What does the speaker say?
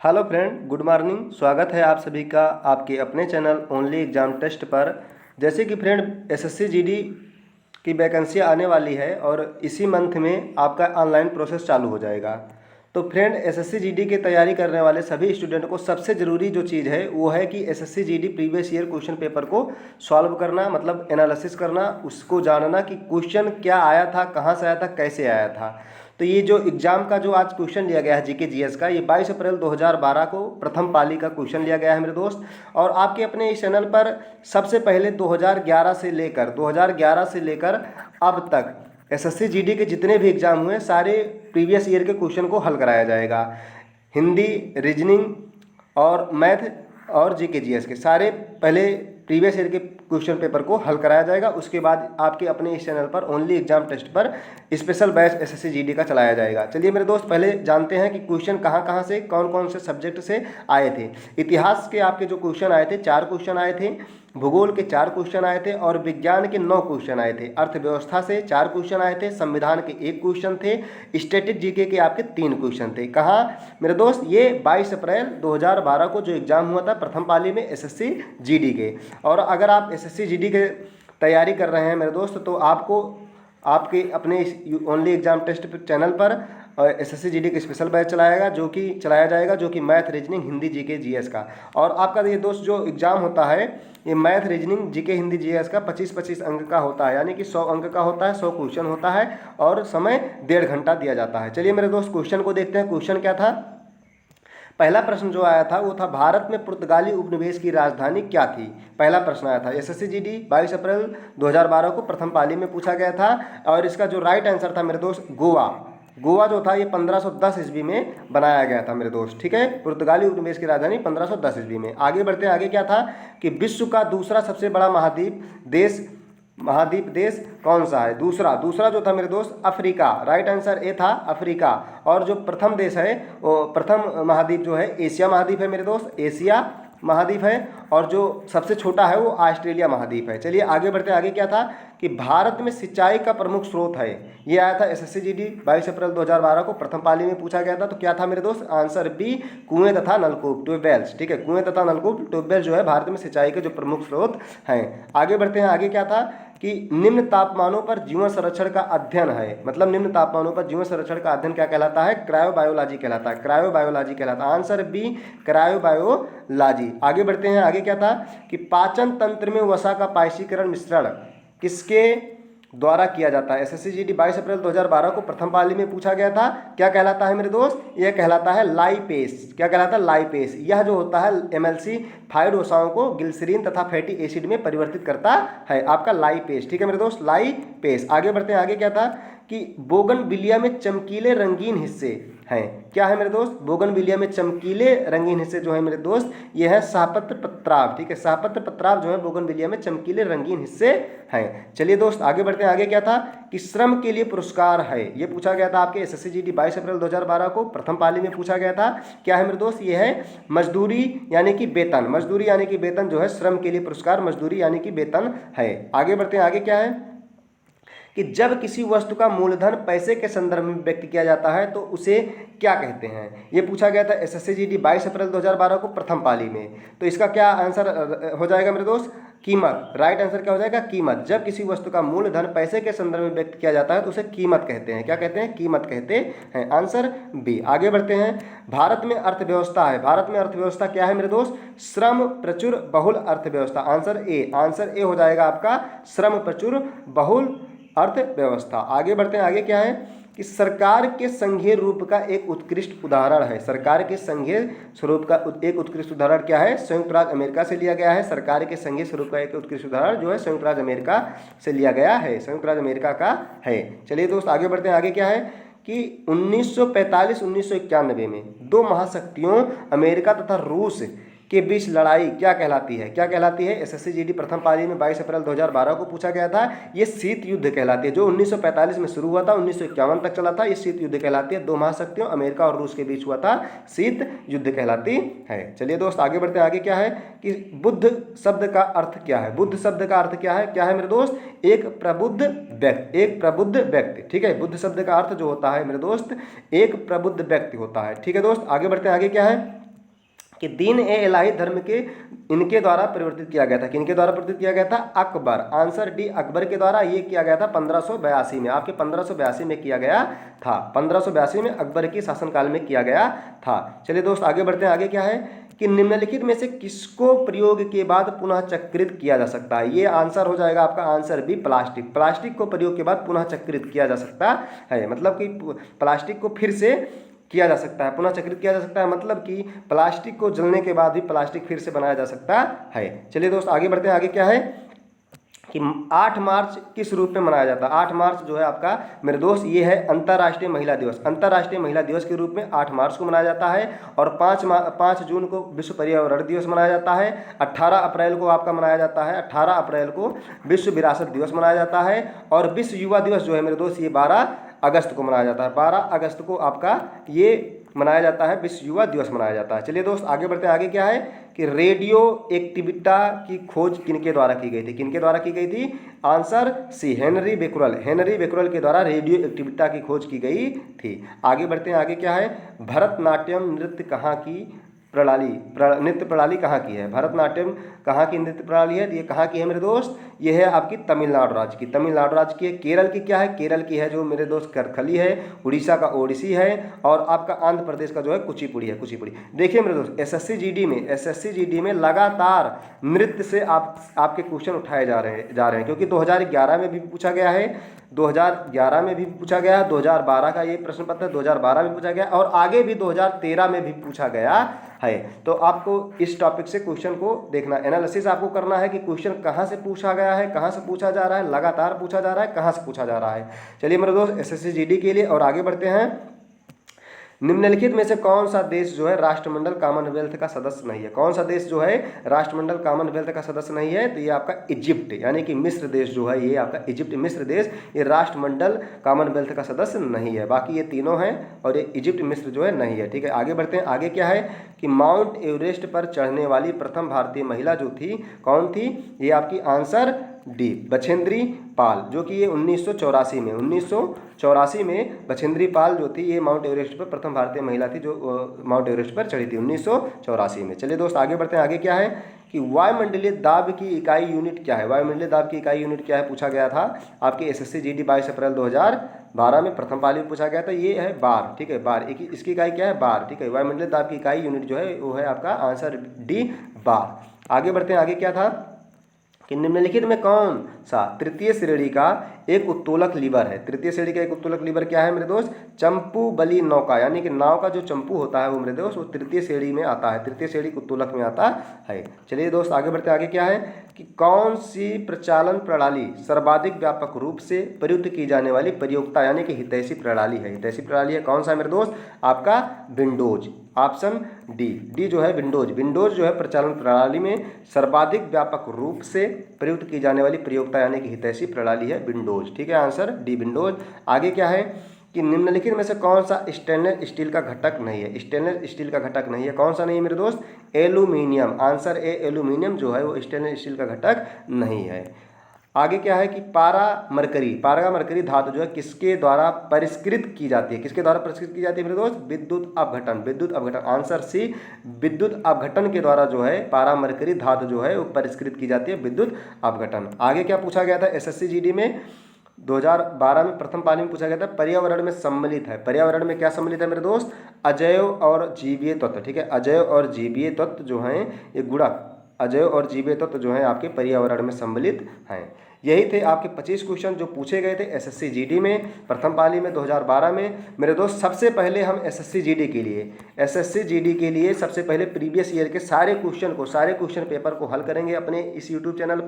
Hello friend, good morning. स्वागत है आप सभी का आपके अपने चैनल ओनली एग्ज़ाम टेस्ट पर। जैसे कि फ्रेंड एसएससी जीडी की वैकेंसी आने वाली है और इसी मंथ में आपका ऑनलाइन प्रोसेस चालू हो जाएगा। तो फ्रेंड एसएससी जीडी की तैयारी करने वाले सभी स्टूडेंट को सबसे ज़रूरी जो चीज़ है वो है कि SSC GD previous year question paper को सॉल्व करना, मतलब एनालिसिस करना, उसको जानना कि क्वेश्चन क्या आया था, कहाँ से आया था, कैसे आया था। तो ये जो एग्जाम का जो आज क्वेश्चन लिया गया है जीके जीएस का, ये 22 अप्रैल 2012 को प्रथम पाली का क्वेश्चन लिया गया है मेरे दोस्त। और आपके अपने इस चैनल पर सबसे पहले 2011 से लेकर अब तक एसएससी जीडी के जितने भी एग्जाम हुए सारे प्रीवियस ईयर के क्वेश्चन को हल कराया जाएगा। हिंदी, रीजनिंग और मैथ और जीके जीएस के सारे पहले प्रीवियस ईयर के क्वेश्चन पेपर को हल कराया जाएगा। उसके बाद आपके अपने इस चैनल पर ओनली एग्जाम टेस्ट पर स्पेशल बैच एसएससी जीडी का चलाया जाएगा। चलिए मेरे दोस्त, पहले जानते हैं कि क्वेश्चन कहाँ कहाँ से कौन कौन से सब्जेक्ट से आए थे। इतिहास के आपके जो क्वेश्चन आए थे 4 क्वेश्चन आए थे, भूगोल के 4 क्वेश्चन आए थे और विज्ञान के 9 क्वेश्चन आए थे। अर्थव्यवस्था से 4 क्वेश्चन आए थे, संविधान के 1 क्वेश्चन थे, स्टैटिक जीके के आपके 3 क्वेश्चन थे। कहाँ मेरे दोस्त? ये 22 अप्रैल 2012 को जो एग्जाम हुआ था प्रथम पाली में एसएससी जीडी के। और अगर आप एसएससी जीडी के तैयारी कर रहे हैं मेरे दोस्त, तो आपको आपके अपने ओनली एग्जाम टेस्ट चैनल पर एसएससी जीडी का स्पेशल बैच चलाया जाएगा जो कि math, reasoning, Hindi, GK, GS का। और आपका ये दोस्त जो एग्ज़ाम होता है ये math, reasoning, GK, Hindi, GS का 25-25 अंक का होता है, यानी कि 100 अंक का होता है, 100 क्वेश्चन होता है और समय 1.5 घंटा दिया जाता है। चलिए मेरे दोस्त क्वेश्चन को देखते हैं। क्वेश्चन क्या था? पहला प्रश्न जो आया था वो था, भारत में पुर्तगाली उपनिवेश की राजधानी क्या थी? पहला प्रश्न आया था एसएससी जीडी 22 अप्रैल 2012 को प्रथम पाली में पूछा गया था। और इसका जो राइट आंसर था मेरे दोस्त गोवा जो था ये 1510 ईस्वी में बनाया गया था मेरे दोस्त। ठीक है, पुर्तगाली उपनिवेश की राजधानी 1510 ईस्वी में। आगे बढ़ते हैं। आगे क्या था कि विश्व का दूसरा सबसे बड़ा महाद्वीप देश कौन सा है? दूसरा जो था मेरे दोस्त अफ्रीका। राइट आंसर ए था अफ्रीका। और जो प्रथम देश है वो प्रथम महाद्वीप जो है एशिया महाद्वीप है मेरे दोस्त, एशिया महाद्वीप है। और जो सबसे छोटा है वो ऑस्ट्रेलिया महाद्वीप है। चलिए आगे बढ़ते हैं। आगे क्या था कि भारत में सिंचाई का प्रमुख स्रोत है, ये आया था एसएससी जीडी 22 अप्रैल 2012 को प्रथम पाली में पूछा गया था। तो क्या था मेरे दोस्त? आंसर बी, कुएं तथा नलकूप, ट्यूबवेल्स। ठीक है, कुएं तथा नलकूप, ट्यूबवेल जो है भारत में सिंचाई के जो प्रमुख स्रोत हैं। आगे बढ़ते हैं। आगे क्या था कि निम्न तापमानों पर जीवन संरक्षण का अध्ययन है, मतलब निम्न तापमानों पर जीवन संरक्षण का अध्ययन क्या कहलाता है? क्रायोबायोलॉजी कहलाता है, क्रायोबायोलॉजी कहलाता है। Answer B, cryobiology. आगे बढ़ते हैं। आगे क्या था कि पाचन तंत्र में वसा का पाइशीकरण मिश्रण किसके द्वारा किया जाता है? एसएससी जीडी 22 अप्रैल 2012 को प्रथम पाली में पूछा गया था। क्या कहलाता है मेरे दोस्त? यह कहलाता है लाइपेस। क्या कहलाता है? लाइपेस। यह जो होता है एमएलसी-5 वसाओं को ग्लिसरीन तथा फैटी एसिड में परिवर्तित करता है, आपका लाइपेस। ठीक है मेरे दोस्त, लाइपेस। आगे बढ़ते हैं। आगे क्या था कि बोगनविलिया में चमकीले रंगीन हिस्से हैं। क्या है मेरे दोस्त? बोगनविलिया में चमकीले रंगीन हिस्से जो है मेरे दोस्त ये है शाहपत्र पत्राव। ठीक है, शाहपत्र पत्राव जो है बोगनविलिया में चमकीले रंगीन हिस्से हैं। चलिए दोस्त आगे बढ़ते हैं। आगे क्या था कि श्रम के लिए पुरस्कार है, ये पूछा गया था आपके एसएससी जीडी 22 अप्रैल 2012 को प्रथम पाली में पूछा गया था। क्या है मेरे दोस्त? ये है मजदूरी यानी कि वेतन। मजदूरी यानी कि वेतन जो है, श्रम के लिए पुरस्कार मजदूरी यानी कि वेतन है। आगे बढ़ते हैं। आगे क्या है कि जब किसी वस्तु का मूलधन पैसे के संदर्भ में व्यक्त किया जाता है तो उसे क्या कहते हैं? ये पूछा गया था एसएससी जीडी 22 अप्रैल 2012 को प्रथम पाली में। तो इसका क्या आंसर हो जाएगा मेरे दोस्त? कीमत। राइट आंसर क्या हो जाएगा? कीमत। जब किसी वस्तु का मूलधन पैसे के संदर्भ में व्यक्त किया जाता है तो उसे कीमत कहते हैं। क्या कहते हैं? कीमत कहते हैं। Answer B. आगे बढ़ते हैं। भारत में अर्थव्यवस्था है, भारत में अर्थव्यवस्था क्या है मेरे दोस्त? श्रम प्रचुर बहुल अर्थव्यवस्था। आंसर ए हो जाएगा आपका श्रम प्रचुर बहुल अर्थव्यवस्था। आगे बढ़ते हैं। आगे क्या है कि सरकार के संघीय रूप का एक उत्कृष्ट उदाहरण है। सरकार के संघीय स्वरूप का एक उत्कृष्ट उदाहरण क्या है? संयुक्त राज्य अमेरिका से लिया गया है। सरकार के संघीय स्वरूप का एक उत्कृष्ट उदाहरण जो है संयुक्त राज्य अमेरिका से लिया गया है, संयुक्त राज्य अमेरिका का है। चलिए दोस्त आगे बढ़ते हैं। आगे क्या है कि 1945-1991 में 2 महाशक्तियों अमेरिका तथा रूस के बीच लड़ाई क्या कहलाती है? क्या कहलाती है? एसएससी जीडी प्रथम पाली में 22 अप्रैल 2012 को पूछा गया था। ये शीत युद्ध कहलाती है, जो 1945 में शुरू हुआ था, 1951 तक चला था। ये शीत युद्ध कहलाती है। 2 महाशक्तियों अमेरिका और रूस के बीच हुआ था, शीत युद्ध कहलाती है। चलिए दोस्त आगे बढ़ते हैं। आगे क्या है कि बुद्ध शब्द का अर्थ क्या है? बुद्ध शब्द का अर्थ क्या है? क्या है मेरे दोस्त? एक प्रबुद्ध व्यक्ति, एक प्रबुद्ध व्यक्ति। ठीक है, बुद्ध शब्द का अर्थ जो होता है मेरे दोस्त एक प्रबुद्ध व्यक्ति होता है। ठीक है दोस्त आगे बढ़ते हैं। आगे क्या है कि दीन ए इलाही धर्म के इनके द्वारा परिवर्तित किया गया था। किनके द्वारा परिवर्तित किया गया था? अकबर। आंसर डी, अकबर के द्वारा ये किया गया था 1582 में। आपके 1582 में किया गया था। 1582 में अकबर की शासनकाल में किया गया था। चलिए दोस्त आगे बढ़ते हैं। आगे क्या है कि निम्नलिखित में से किसको प्रयोग के बाद पुनः चक्रित किया जा सकता है? ये आंसर हो जाएगा आपका आंसर बी, प्लास्टिक। प्लास्टिक को प्रयोग के बाद पुनः चक्रित किया जा सकता है। मतलब कि प्लास्टिक को फिर से किया जा सकता है, पुनः चक्रित किया जा सकता है। मतलब कि प्लास्टिक को जलने के बाद भी प्लास्टिक फिर से बनाया जा सकता है। चलिए दोस्त आगे बढ़ते हैं। आगे क्या है कि 8 मार्च किस रूप में मनाया जाता है? 8 मार्च जो है आपका मेरे दोस्त ये है अंतर्राष्ट्रीय महिला दिवस। अंतर्राष्ट्रीय महिला दिवस के रूप में 8 मार्च को मनाया जाता है। और 5 जून को विश्व पर्यावरण दिवस मनाया जाता है। 18 अप्रैल को आपका मनाया जाता है, 18 अप्रैल को विश्व विरासत दिवस मनाया जाता है। और विश्व युवा दिवस जो है मेरे दोस्त ये 12 अगस्त को मनाया जाता है। 12 अगस्त को आपका ये मनाया जाता है, विश्व युवा दिवस मनाया जाता है। चलिए दोस्त आगे बढ़ते हैं। आगे क्या है कि रेडियो एक्टिविटा की खोज किनके द्वारा की गई थी? किनके द्वारा की गई थी? Answer C, Henry Becquerel. Henry Becquerel के द्वारा रेडियो एक्टिविटा की खोज की गई थी। आगे बढ़ते हैं। आगे क्या है? भरतनाट्यम नृत्य कहाँ की नृत्य प्रणाली कहाँ की है? भरतनाट्यम कहाँ की नृत्य प्रणाली है? ये कहाँ की है मेरे दोस्त? ये है आपकी तमिलनाडु राज्य की। तमिलनाडु राज्य की है। केरल की क्या है? केरल की है जो मेरे दोस्त कथकली है। उड़ीसा का ओडिसी है। और आपका आंध्र प्रदेश का जो है कुचिपुड़ी है। कुचिपुड़ी। देखिए मेरे दोस्त एसएससी जीडी में लगातार नृत्य से आपके क्वेश्चन उठाए जा रहे हैं, क्योंकि 2011 में भी पूछा गया है, 2011 में भी पूछा गया, 2012 का ये प्रश्न पत्र 2012 में पूछा गया और आगे भी 2013 में भी पूछा गया है। तो आपको इस टॉपिक से क्वेश्चन को देखना, एनालिसिस आपको करना है कि क्वेश्चन कहाँ से पूछा गया है, कहाँ से पूछा जा रहा है, लगातार पूछा जा रहा है, कहाँ से पूछा जा रहा है। चलिए मेरे दोस्त एसएससी जीडी के लिए और आगे बढ़ते हैं। निम्नलिखित में से कौन सा देश जो है राष्ट्रमंडल कॉमनवेल्थ का सदस्य नहीं है? कौन सा देश जो है राष्ट्रमंडल कॉमनवेल्थ का सदस्य नहीं है? तो ये आपका इजिप्ट, यानी कि मिस्र देश जो है, ये आपका इजिप्ट मिस्र देश ये राष्ट्रमंडल कॉमनवेल्थ का सदस्य नहीं है। बाकी ये तीनों हैं और ये इजिप्ट मिस्र जो है नहीं है। ठीक है आगे बढ़ते हैं। आगे क्या है कि माउंट एवरेस्ट पर चढ़ने वाली प्रथम भारतीय महिला जो थी कौन थी? ये आपकी आंसर डी, बछेंद्री पाल, जो कि ये 1984 में बछेंद्री पाल जो थी ये माउंट एवरेस्ट पर प्रथम भारतीय महिला थी जो माउंट एवरेस्ट पर चढ़ी थी 1984 में। चलिए दोस्त आगे बढ़ते हैं। आगे क्या है कि वायुमंडलीय दाब की इकाई यूनिट क्या है? वायुमंडलीय दाब की इकाई यूनिट क्या है पूछा गया था आपके एसएससी जीडी 22 अप्रैल 2012 में प्रथम पाली में पूछा गया था। ये है बार। ठीक है बार, इसकी इकाई क्या है? बार। ठीक है वायुमंडलीय दाब की इकाई यूनिट जो है वो है आपका आंसर डी, बार। आगे बढ़ते हैं। आगे क्या था कि निम्नलिखित में कौन सा तृतीय श्रेणी का एक उत्तोलक लीवर है? तृतीय श्रेणी का एक उत्तोलक लीवर क्या है मेरे दोस्त? चंपू बली नौका, यानी कि नाव का जो चंपू होता है वो मेरे दोस्त वो तृतीय श्रेणी में आता है, तृतीय श्रेणी उत्तोलक में आता है। चलिए दोस्त आगे बढ़ते हैं। आगे क्या है कि कौन सी प्रचालन प्रणाली सर्वाधिक व्यापक रूप से प्रयुक्त की जाने वाली प्रयोक्ता यानी कि हितैषी प्रणाली है? हितैषी प्रणाली है कौन सा मेरे दोस्त? आपका विंडोज। ऑप्शन डी जो है विंडोज। विंडोज जो है प्रचालन प्रणाली में सर्वाधिक व्यापक रूप से प्रयुक्त की जाने वाली प्रयोक्ता यानी कि हितैषी प्रणाली है विंडोज। ठीक है आंसर डी, विंडोज। आगे क्या है कि निम्नलिखित में से कौन सा स्टेनलेस स्टील का घटक नहीं है? स्टेनलेस स्टील का घटक नहीं है, कौन सा नहीं है मेरे दोस्त? एल्यूमिनियम। आंसर ए, एल्यूमिनियम जो है वो स्टेनलेस स्टील का घटक नहीं है। आगे क्या है कि पारा मरकरी धातु जो है किसके द्वारा परिष्कृत की जाती है? किसके द्वारा परिष्कृत की जाती है मेरे दोस्त? विद्युत अपघटन। आंसर सी, विद्युत अपघटन के द्वारा जो है पारा मरकरी धातु जो है वो परिष्कृत की जाती है, विद्युत अपघटन। आगे क्या पूछा गया था एसएससी जीडी में 2012 में प्रथम पाली में पूछा गया था पर्यावरण में सम्मिलित है। पर्यावरण में क्या सम्मिलित है मेरे दोस्त? अजैव और जीवीय तत्व। ठीक है अजैव और जीवीय तत्व जो हैं ये गुणक, अजैव और जीवीय तत्व जो हैं आपके पर्यावरण में सम्मिलित हैं। यही थे आपके 25 क्वेश्चन जो पूछे गए थे एसएससी जीडी में प्रथम पाली में 2012 में। मेरे दोस्त सबसे पहले हम एसएससी जीडी के लिए सबसे पहले प्रीवियस ईयर के सारे क्वेश्चन पेपर को हल करेंगे अपने इस यूट्यूब चैनल पर।